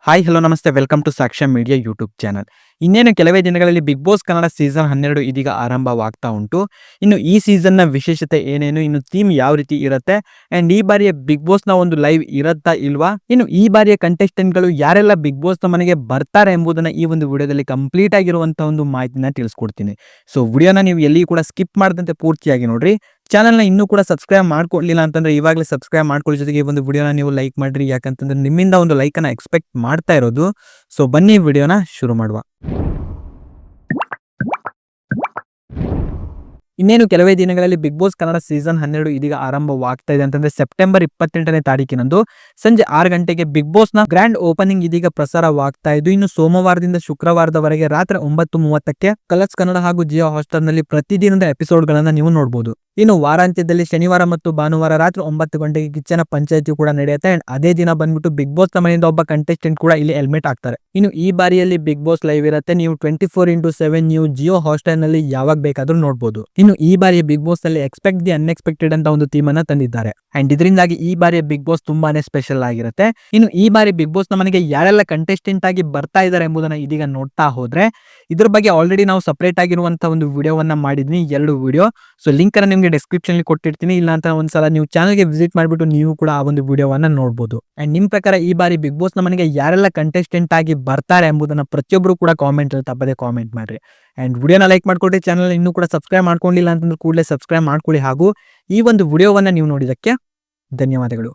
Hi hello ನಮಸ್ತೆ welcome to ಸಾಕ್ಷ್ಯ media YouTube channel. ಇನ್ನೇನು ಕೆಲವೇ ದಿನಗಳಲ್ಲಿ ಬಿಗ್ ಬಾಸ್ ಕನ್ನಡ ಸೀಸನ್ 12 ಇದೀಗ ಆರಂಭವಾಗ್ತಾ ಉಂಟು. ಇನ್ನು ಈ ಸೀಸನ್ನ ವಿಶೇಷತೆ ಏನೇನು, ಇನ್ನು ಥೀಮ್ ಯಾವ ರೀತಿ ಇರುತ್ತೆ ಅಂಡ್ ಈ ಬಾರಿಯ ಬಿಗ್ ಬಾಸ್ನ ಒಂದು ಲೈವ್ ಇರುತ್ತಾ ಇಲ್ವಾ, ಇನ್ನು ಈ ಬಾರಿಯ ಕಂಟೆಸ್ಟೆಂಟ್ಗಳು ಯಾರೆಲ್ಲ ಬಿಗ್ ಬಾಸ್ನ ಮನೆಗೆ ಬರ್ತಾರೆ ಎಂಬುದನ್ನ ಈ ಒಂದು ವಿಡಿಯೋದಲ್ಲಿ ಕಂಪ್ಲೀಟ್ ಆಗಿರುವಂತಹ ಒಂದು ಮಾಹಿತಿನ ತಿಳಿಸ್ಕೊಡ್ತೀನಿ. ಸೊ ವಿಡಿಯೋನ ನೀವು ಎಲ್ಲಿ ಕೂಡ ಸ್ಕಿಪ್ ಮಾಡದಂತೆ ಪೂರ್ತಿಯಾಗಿ ನೋಡ್ರಿ. ಚಾನಲ್ನ ಇನ್ನೂ ಕೂಡ ಸಬ್ಸ್ಕ್ರೈಬ್ ಮಾಡ್ಕೊಳ್ಳಿಲ್ಲ ಅಂತಂದ್ರೆ ಇವಾಗಲೇ ಸಬ್ಸ್ಕ್ರೈಬ್ ಮಾಡ್ಕೊಳ್ಳಿ, ಜೊತೆಗೆ ಈ ಒಂದು ವಿಡಿಯೋನ ನೀವು ಲೈಕ್ ಮಾಡ್ರಿ, ಯಾಕಂತಂದ್ರೆ ನಿಮ್ಮಿಂದ ಒಂದು ಲೈಕನ್ನು ಎಕ್ಸ್ಪೆಕ್ಟ್ ಮಾಡ್ತಾ ಇರೋದು. ಸೊ ಬನ್ನಿ ವಿಡಿಯೋನ ಶುರು ಮಾಡುವ. ಇನ್ನೇನು ಕೆಲವೇ ದಿನಗಳಲ್ಲಿ ಬಿಗ್ ಬಾಸ್ ಕನ್ನಡ ಸೀಸನ್ 12 ಇದೀಗ ಆರಂಭವಾಗ್ತಾ ಇದೆ. ಅಂತಂದ್ರೆ ಸೆಪ್ಟೆಂಬರ್ 28ನೇ ತಾರೀಕಿನಂದು ಸಂಜೆ 6 ಗಂಟೆಗೆ ಬಿಗ್ ಬಾಸ್ ನ ಗ್ರ್ಯಾಂಡ್ ಓಪನಿಂಗ್ ಇದೀಗ ಪ್ರಸಾರವಾಗ್ತಾ ಇದ್ದು, ಇನ್ನು ಸೋಮವಾರದಿಂದ ಶುಕ್ರವಾರದವರೆಗೆ ರಾತ್ರಿ 9:30ಕ್ಕೆ ಕಲರ್ಸ್ ಕನ್ನಡ ಹಾಗೂ ಜಿಯೋ ಹಾಟ್‌ಸ್ಟಾರ್ ನಲ್ಲಿ ಪ್ರತಿದಿನದ ಎಪಿಸೋಡ್ ಗಳನ್ನ ನೀವು ನೋಡಬಹುದು. ಇನ್ನು ವಾರಾಂತ್ಯದಲ್ಲಿ ಶನಿವಾರ ಮತ್ತು ಭಾನುವಾರ ರಾತ್ರಿ 9 ಗಂಟೆಗೆ ಕಿಚ್ಚನ ಪಂಚಾಯಿತಿ ಕೂಡ ನಡೆಯುತ್ತೆ. ಅಂಡ್ ಅದೇ ದಿನ ಬಂದ್ಬಿಟ್ಟು ಬಿಗ್ ಬಾಸ್ ಮನೆಯಿಂದ ಒಬ್ಬ ಕಂಟೆಸ್ಟೆಂಟ್ ಕೂಡ ಇಲ್ಲಿ ಹೆಲ್ಮೆಟ್ ಆಗ್ತಾರೆ. ಇನ್ನು ಈ ಬಾರಿಯಲ್ಲಿ ಬಿಗ್ ಬಾಸ್ ಲೈವ್ ಇರುತ್ತೆ. ನೀವು 24/7 ನೀವು ಜಿಯೋ ಹಾಟ್‌ಸ್ಟಾರ್ ನಲ್ಲಿ ಯಾವಾಗ ಬೇಕಾದ್ರೂ ನೋಡಬಹುದು. ಇನ್ನು ಈ ಬಾರಿಯ ಬಿಗ್ ಬಾಸ್ ನಲ್ಲಿ ಎಕ್ಸ್ಪೆಕ್ಟ್ ದಿ ಅನ್ಎಕ್ಸ್ಪೆಕ್ಟೆಡ್ ಅಂತ ಒಂದು ಥೀಮ್ ಅನ್ನ ತಂದಿದ್ದಾರೆ. ಅಂಡ್ ಇದರಿಂದಾಗಿ ಈ ಬಾರಿಯ ಬಿಗ್ ಬಾಸ್ ತುಂಬಾನೇ ಸ್ಪೆಷಲ್ ಆಗಿರುತ್ತೆ. ಇನ್ನು ಈ ಬಾರಿ ಬಿಗ್ ಬಾಸ್ ನ ಮನೆಗೆ ಯಾರೆಲ್ಲ ಕಂಟೆಸ್ಟೆಂಟ್ ಆಗಿ ಬರ್ತಾ ಇದ್ದಾರೆ ಎಂಬುದನ್ನ ಇದೀಗ ನೋಡ್ತಾ ಹೋದ್ರೆ, ಇದ್ರ ಬಗ್ಗೆ ಆಲ್ರೆಡಿ ನಾವು ಸಪರೇಟ್ ಆಗಿರುವಂತಹ ಒಂದು ವಿಡಿಯೋವನ್ನ ಮಾಡಿದ್ವಿ, 2 ವಿಡಿಯೋ. ಸೊ ಲಿಂಕ್ ಅನ್ನ ನಿಮ್ಗೆ ಡಿಸ್ಕ್ರಿಪ್ಷನ್ ಅಲ್ಲಿ ಕೊಟ್ಟಿರ್ತೀನಿ. ಇಲ್ಲ ಅಂತ ಒಂದ್ಸಲ ನೀವು ಚಾನಲ್ಗೆ ವಿಸಿಟ್ ಮಾಡಿಬಿಟ್ಟು ನೀವು ಕೂಡ ಆ ಒಂದು ವಿಡಿಯೋವನ್ನ ನೋಡಬಹುದು. ಅಂಡ್ ನಿಮ್ ಪ್ರಕಾರ ಈ ಬಾರಿ ಬಿಗ್ ಬಾಸ್ ನ ಮನೆಗೆ ಯಾರೆಲ್ಲ ಕಂಟೆಸ್ಟೆಂಟ್ ಆಗಿ ಬರ್ತಾರೆ ಎಂಬುದನ್ನ ಪ್ರತಿಯೊಬ್ಬರು ಕೂಡ ಕಾಮೆಂಟ್ ಅಲ್ಲಿ ತಪ್ಪದೆ ಕಾಮೆಂಟ್ ಮಾಡ್ರಿ. ಅಂಡ್ ವಿಡಿಯೋನ ಲೈಕ್ ಮಾಡ್ಕೊಳ್ರಿ. ಚಾನಲ್ ಇನ್ನೂ ಕೂಡ ಸಬ್ಸ್ಕ್ರೈಬ್ ಮಾಡ್ಕೊಂಡಿಲ್ಲ ಅಂತಂದ್ರೆ ಕೂಡಲೇ ಸಬ್ಸ್ಕ್ರೈಬ್ ಮಾಡ್ಕೊಳ್ಳಿ. ಹಾಗೂ ಈ ಒಂದು ವಿಡಿಯೋವನ್ನ ನೀವು ನೋಡಿದಕ್ಕೆ ಧನ್ಯವಾದಗಳು.